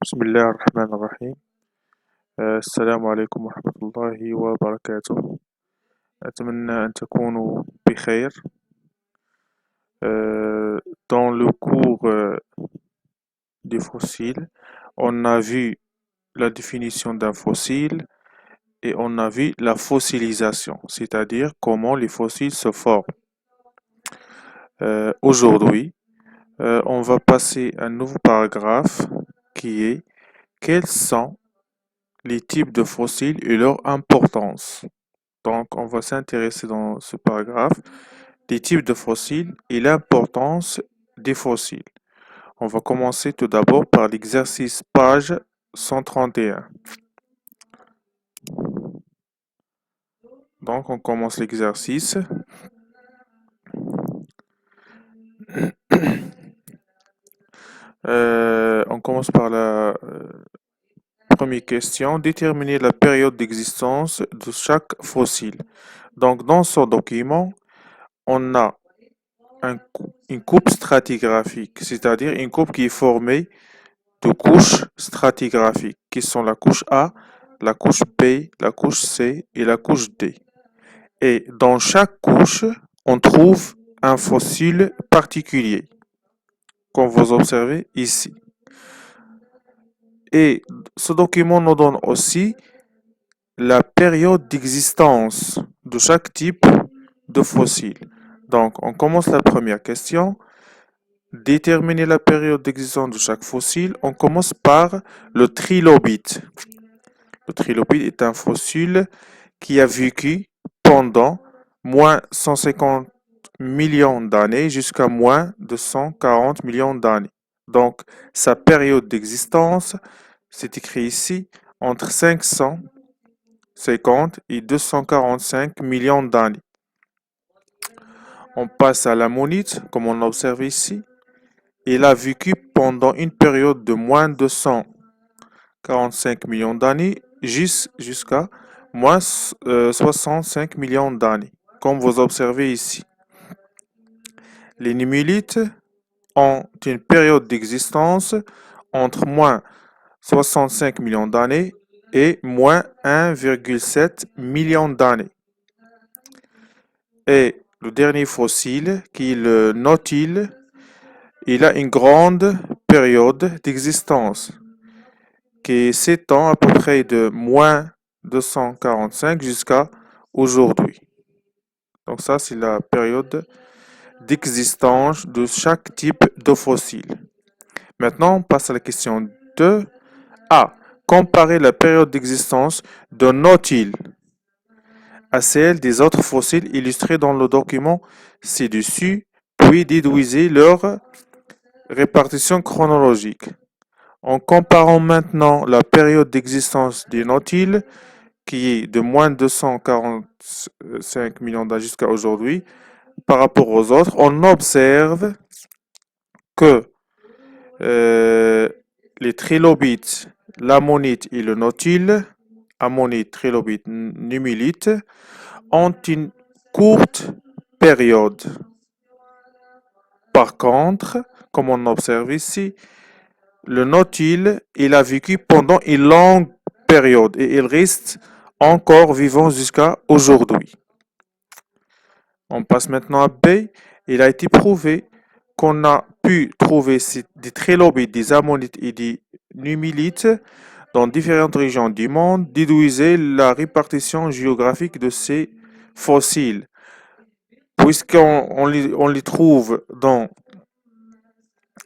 بسم الله الرحمن الرحيم. السلام عليكم ورحمة الله وبركاته. أتمنى أن تكونوا بخير. Dans le cours des fossiles, on a vu la définition d'un fossile et on a vu la fossilisation, c'est-à-dire comment les fossiles se forment. Aujourd'hui, on va passer à un nouveau paragraphe qui est quels sont les types de fossiles et leur importance. Donc, on va s'intéresser dans ce paragraphe des types de fossiles et l'importance des fossiles. On va commencer tout d'abord par l'exercice page 131. Donc, on commence l'exercice. On commence par la première question. Déterminer la période d'existence de chaque fossile. Donc, dans ce document, on a une coupe stratigraphique, c'est-à-dire une coupe qui est formée de couches stratigraphiques, qui sont la couche A, la couche B, la couche C et la couche D. Et dans chaque couche, on trouve un fossile particulier, comme vous observez ici. Et ce document nous donne aussi la période d'existence de chaque type de fossile. Donc, on commence la première question. Déterminer la période d'existence de chaque fossile. On commence par le trilobite. Le trilobite est un fossile qui a vécu pendant moins 150 millions d'années jusqu'à moins 240 millions d'années. Donc, sa période d'existence, c'est écrit ici, entre 550 et 245 millions d'années. On passe à l'ammonite, comme on observe ici. Il a vécu pendant une période de moins de 145 millions d'années jusqu'à moins 65 millions d'années, comme vous observez ici. Les nummulites ont une période d'existence entre moins 65 millions d'années et moins 1,7 million d'années. Et le dernier fossile, qui est le nautile, il a une grande période d'existence qui s'étend à peu près de moins 245 jusqu'à aujourd'hui. Donc ça, c'est la période d'existence de chaque type de fossile. Maintenant, on passe à la question 2. A. Comparer la période d'existence d'un nautile à celle des autres fossiles illustrés dans le document ci-dessus, puis déduisez leur répartition chronologique. En comparant maintenant la période d'existence des nautiles, qui est de moins de 245 millions d'années jusqu'à aujourd'hui, par rapport aux autres, on observe que les trilobites, l'ammonite et le nautile, ammonite, trilobite, nummulite, ont une courte période. Par contre, comme on observe ici, le nautile, il a vécu pendant une longue période et il reste encore vivant jusqu'à aujourd'hui. On passe maintenant à B. Il a été prouvé qu'on a pu trouver des trilobites, des ammonites et des nummulites dans différentes régions du monde, déduisez la répartition géographique de ces fossiles. Puisqu'on les trouve dans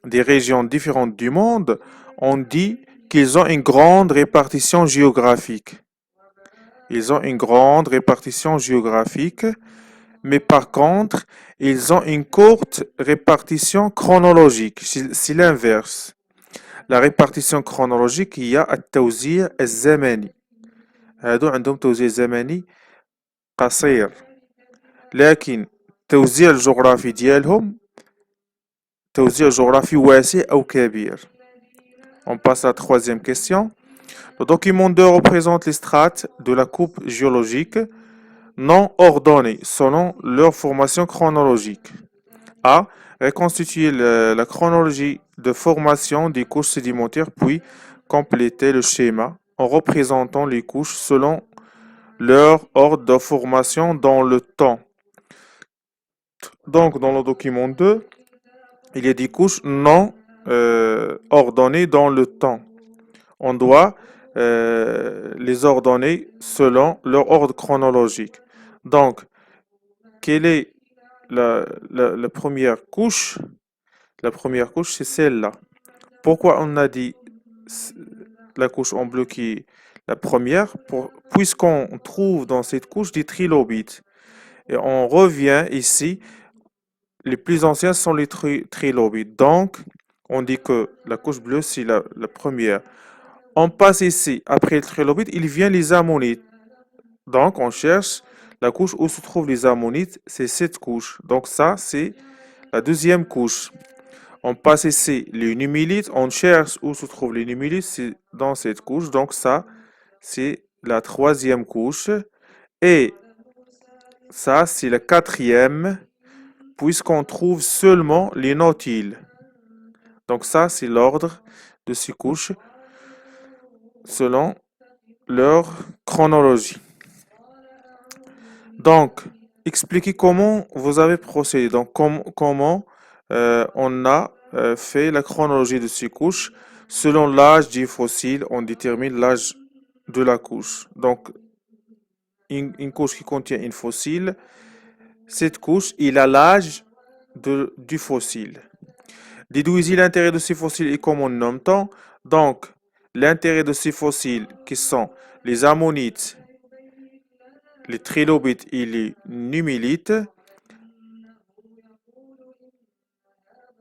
des régions différentes du monde, on dit qu'ils ont une grande répartition géographique. Ils ont une grande répartition géographique, mais par contre, ils ont une courte répartition chronologique. C'est l'inverse. La répartition chronologique هي التوزيع الزمني. هادو عندهم توزيع زمني قصير. لكن التوزيع الجغرافي ديالهم توزيع جغرافي واسع أو كبير. On passe à la troisième question. Le document 2 représente les strates de la coupe géologique non ordonnées selon leur formation chronologique. A. Reconstituer la chronologie de formation des couches sédimentaires puis compléter le schéma en représentant les couches selon leur ordre de formation dans le temps. Donc, dans le document 2, il y a des couches non ordonnées dans le temps. On doit les ordonner selon leur ordre chronologique. Donc, quelle est la première couche? La première couche, c'est celle-là. Pourquoi on a dit la couche en bleu qui est la première? Puisqu'on trouve dans cette couche des trilobites. Et on revient ici, les plus anciens sont les trilobites. Donc, on dit que la couche bleue, c'est la première. On passe ici, après le trilobite, il vient les ammonites. Donc, on cherche la couche où se trouvent les ammonites, c'est cette couche. Donc, ça, c'est la deuxième couche. On passe ici les nummulites, on cherche où se trouvent les nummulites, c'est dans cette couche. Donc, ça, c'est la troisième couche. Et ça, c'est la quatrième, puisqu'on trouve seulement les nautiles. Donc, ça, c'est l'ordre de ces couches selon leur chronologie. Donc, expliquez comment vous avez procédé. Donc, comment on a fait la chronologie de ces couches. Selon l'âge du fossile, on détermine l'âge de la couche. Donc, une couche qui contient une fossile, cette couche, il a l'âge du fossile. Déduisez l'intérêt de ces fossiles et comment on nomme-t-on. Donc, l'intérêt de ces fossiles qui sont les ammonites, les trilobites et les nummulites,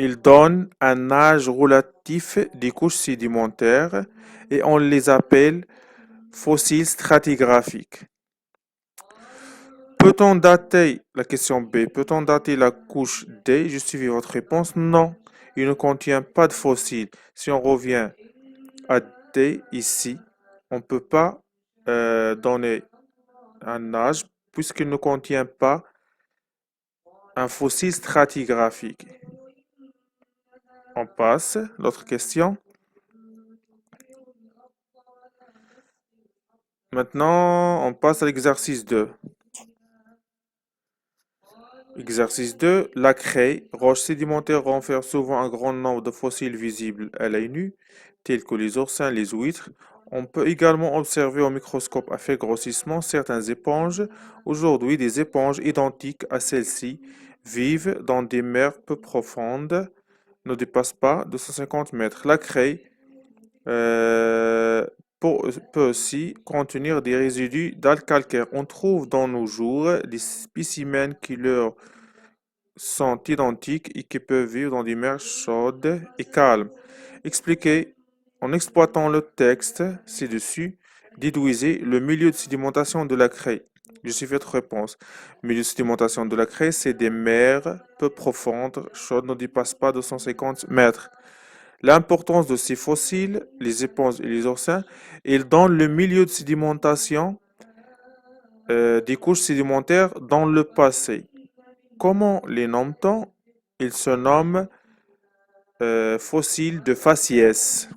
ils donnent un âge relatif des couches sédimentaires et on les appelle fossiles stratigraphiques. Peut-on dater, la question B, peut-on dater la couche D? Je suivis votre réponse. Non, il ne contient pas de fossiles. Si on revient à D ici, on ne peut pas donner un âge puisqu'il ne contient pas un fossile stratigraphique. On passe. L'autre question. Maintenant, on passe à l'exercice 2. Exercice 2. La craie, roche sédimentaire, renferme souvent un grand nombre de fossiles visibles à l'œil nu, tels que les oursins, les huîtres. On peut également observer au microscope à faible grossissement certaines éponges. Aujourd'hui, des éponges identiques à celles-ci vivent dans des mers peu profondes, ne dépassent pas 250 mètres. La craie peut aussi contenir des résidus d'algues calcaires. On trouve dans nos jours des spécimens qui leur sont identiques et qui peuvent vivre dans des mers chaudes et calmes. Expliquez, en exploitant le texte ci-dessus, déduisez le milieu de sédimentation de la craie. Je suis votre réponse. Le milieu de sédimentation de la craie, c'est des mers peu profondes, chaudes, ne dépassent pas 250 mètres. L'importance de ces fossiles, les éponges et les oursins, ils donnent le milieu de sédimentation des couches sédimentaires dans le passé. Comment les nomme-t-on? Ils se nomment fossiles de faciès.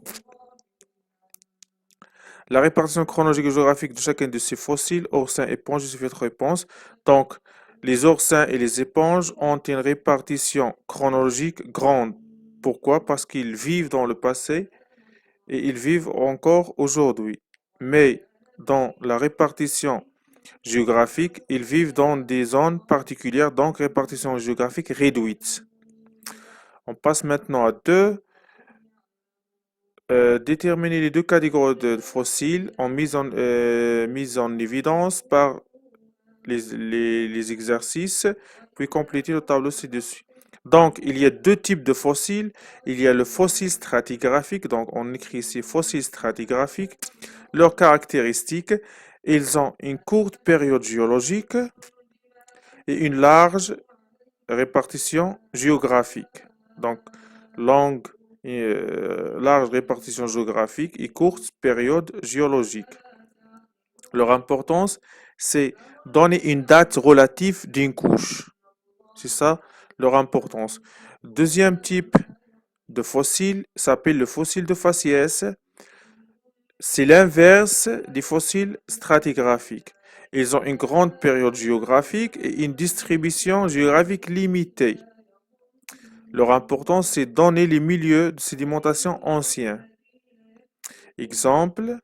La répartition chronologique et géographique de chacun de ces fossiles, oursins et éponges, je suis votre réponse. Donc, les oursins et les éponges ont une répartition chronologique grande. Pourquoi? Parce qu'ils vivent dans le passé et ils vivent encore aujourd'hui. Mais dans la répartition géographique, ils vivent dans des zones particulières, donc répartition géographique réduite. On passe maintenant à 2. Déterminer les deux catégories de fossiles en mise en évidence par les exercices, puis compléter le tableau ci-dessus. Donc, il y a deux types de fossiles. Il y a le fossile stratigraphique, donc on écrit ici fossile stratigraphique. Leurs caractéristiques, ils ont une courte période géologique et une large répartition géographique. Donc, large répartition géographique et courte période géologique. Leur importance, c'est donner une date relative d'une couche. C'est ça leur importance. Deuxième type de fossile s'appelle le fossile de faciès. C'est l'inverse des fossiles stratigraphiques. Ils ont une grande période géographique et une distribution géographique limitée. Leur importance, c'est donner les milieux de sédimentation anciens. Exemple,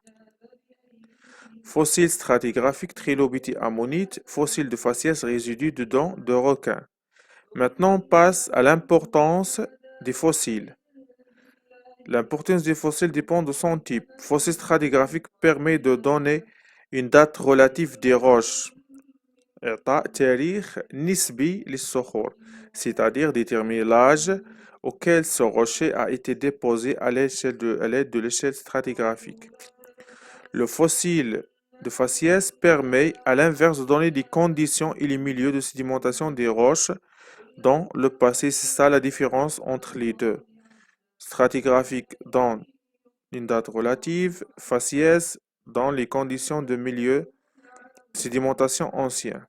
fossiles stratigraphiques trilobiti ammonite, fossiles de faciès résidus de dents de requin. Maintenant, on passe à l'importance des fossiles. L'importance des fossiles dépend de son type. Fossile stratigraphique permet de donner une date relative des roches. إعطاء تاريخ نسبي للصخور, c'est-à-dire déterminer l'âge auquel ce rocher a été déposé à l'aide de l'échelle stratigraphique. Le fossile de faciès permet à l'inverse de donner des conditions et les milieux de sédimentation des roches dans le passé. C'est ça la différence entre les deux. Stratigraphique donne une date relative, faciès dans les conditions de milieu de sédimentation ancien.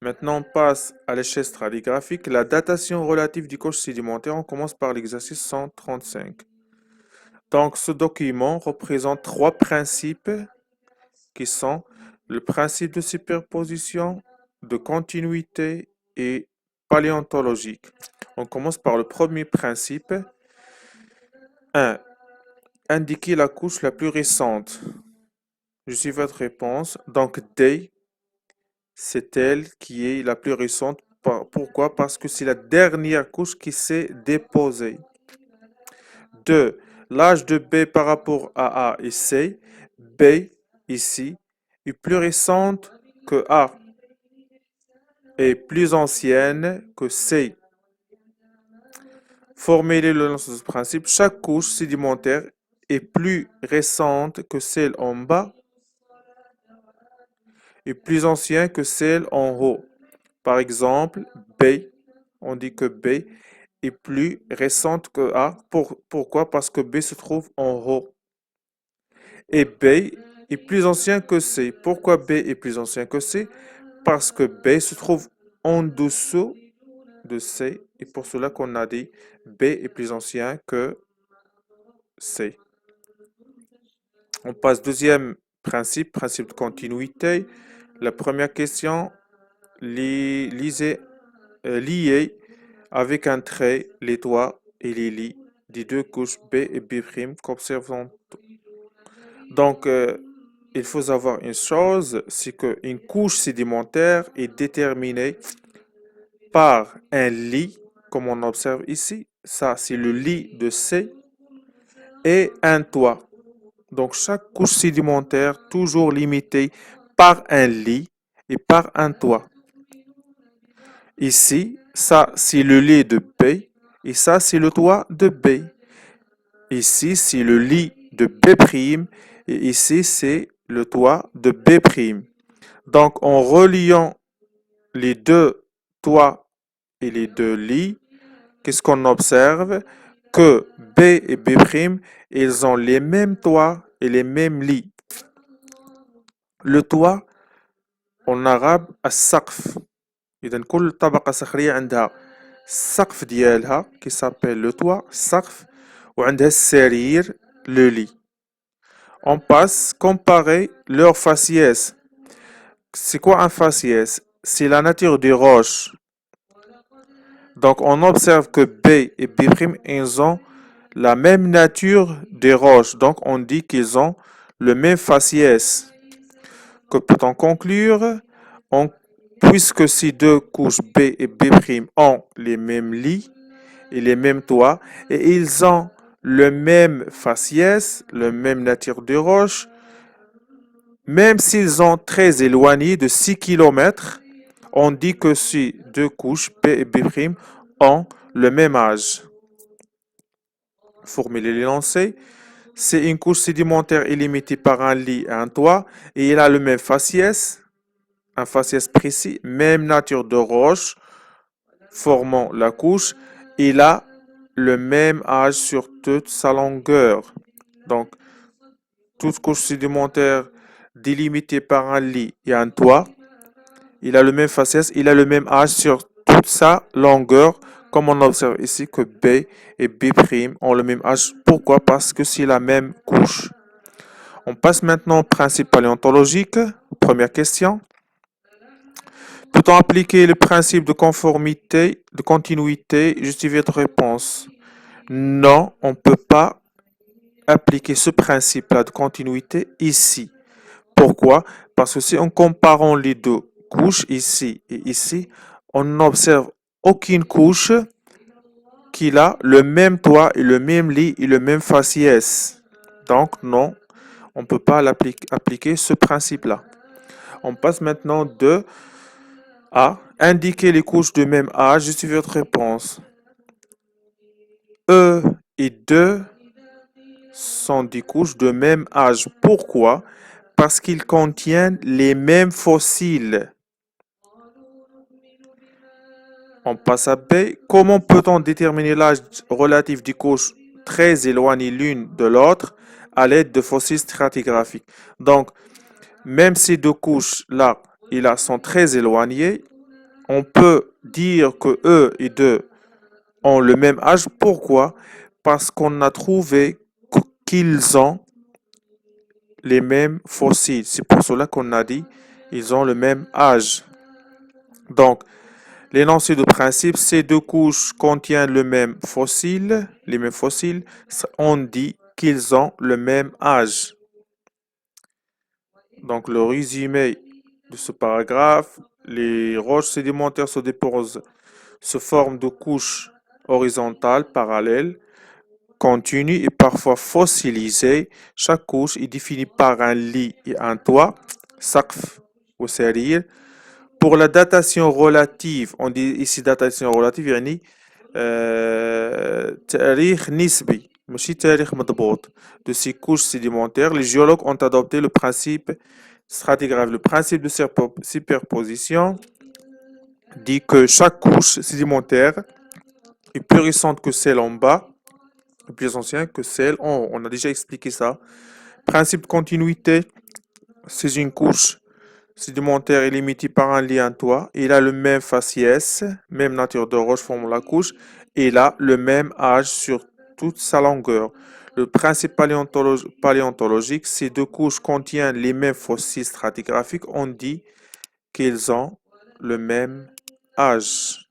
Maintenant, on passe à l'échelle stratigraphique. La datation relative du couche sédimentaire, on commence par l'exercice 135. Donc, ce document représente trois principes qui sont le principe de superposition, de continuité et paléontologique. On commence par le premier principe. 1. Indiquer la couche la plus récente. Je suis votre réponse. Donc, D, c'est elle qui est la plus récente. Pourquoi? Parce que c'est la dernière couche qui s'est déposée. 2. L'âge de B par rapport à A et C. B, ici, est plus récente que A et plus ancienne que C. Formuler le long de ce principe, chaque couche sédimentaire est plus récente que celle en bas et plus ancienne que celle en haut. Par exemple, B, on dit que B est plus récente que A. Pourquoi? Parce que B se trouve en haut. Et B est plus ancien que C. Pourquoi B est plus ancien que C? Parce que B se trouve en dessous de C. Et pour cela qu'on a dit B est plus ancien que C. On passe au deuxième principe, principe de continuité. La première question, lier avec un trait les toits et les lits des deux couches B et B' qu'observons. Donc, il faut savoir une chose, c'est qu'une couche sédimentaire est déterminée par un lit, comme on observe ici. Ça, c'est le lit de C et un toit. Donc, chaque couche sédimentaire toujours limitée par un lit et par un toit. Ici, ça, c'est le lit de B et ça, c'est le toit de B. Ici, c'est le lit de B' et ici, c'est le toit de B'. Donc, en reliant les deux toits et les deux lits, qu'est-ce qu'on observe? Que B et B', ils ont les mêmes toits et les mêmes lits. Le toit, en arabe, السقف. إذا كل طبقة صخرية عندها السقف ديالها qui s'appelle le toit, السقف, وعندها السرير, le lit. On passe comparer leur faciès. C'est quoi un faciès? C'est la nature des roches. Donc on observe que B et B', ils ont la même nature des roches. Donc on dit qu'ils ont le même faciès. Que peut-on conclure? Puisque ces deux couches B et B' ont les mêmes lits et les mêmes toits, et ils ont le même faciès, la même nature de roche, même s'ils sont très éloignés de 6 km, on dit que ces deux couches B et B' ont le même âge. Formuler l'énoncé. C'est une couche sédimentaire illimitée par un lit et un toit, et il a le même faciès, un faciès précis, même nature de roche, formant la couche. Il a le même âge sur toute sa longueur. Donc, toute couche sédimentaire délimitée par un lit et un toit, il a le même faciès, il a le même âge sur toute sa longueur, Comme on observe ici que B et B' ont le même âge. Pourquoi? Parce que c'est la même couche. On passe maintenant au principe paléontologique. Première question. Peut-on appliquer le principe de conformité, de continuité? Justifiez votre réponse. Non, on ne peut pas appliquer ce principe-là de continuité ici. Pourquoi? Parce que si on compare les deux couches, ici et ici, on n'observe aucune couche qui a le même toit et le même lit et le même faciès. Donc non, on ne peut pas appliquer ce principe-là. On passe maintenant de A. Indiquer les couches de même âge. Justifie votre réponse. E et 2 sont des couches de même âge. Pourquoi? Parce qu'ils contiennent les mêmes fossiles. On passe à B. Comment peut-on déterminer l'âge relatif des couches très éloignées l'une de l'autre à l'aide de fossiles stratigraphiques? Donc, même ces deux couches-là sont très éloignées, on peut dire que E et 2 ont le même âge. Pourquoi? Parce qu'on a trouvé qu'ils ont les mêmes fossiles. C'est pour cela qu'on a dit ils ont le même âge. Donc, l'énoncé de principe, ces deux couches contiennent le même fossile, les mêmes fossiles, on dit qu'ils ont le même âge. Donc, le résumé de ce paragraphe, les roches sédimentaires se déposent sous forme de couches horizontales parallèles, continues et parfois fossilisées. Chaque couche est définie par un lit et un toit, saqf ou sarir. Pour la datation relative, on dit ici datation relative, يعني تاريخ نسبي ماشي تاريخ مضبوط de ces couches sédimentaires, les géologues ont adopté le principe stratigraphique. Le principe de superposition dit que chaque couche sédimentaire est plus récente que celle en bas, et plus ancienne que celle en haut. On a déjà expliqué ça. Principe de continuité, c'est une couche sédimentaire est limité par un lien toit. Il a le même faciès, même nature de roche forme la couche, et il a le même âge sur toute sa longueur. Le principe paléontologique, ces deux couches contiennent les mêmes fossiles stratigraphiques. On dit qu'ils ont le même âge.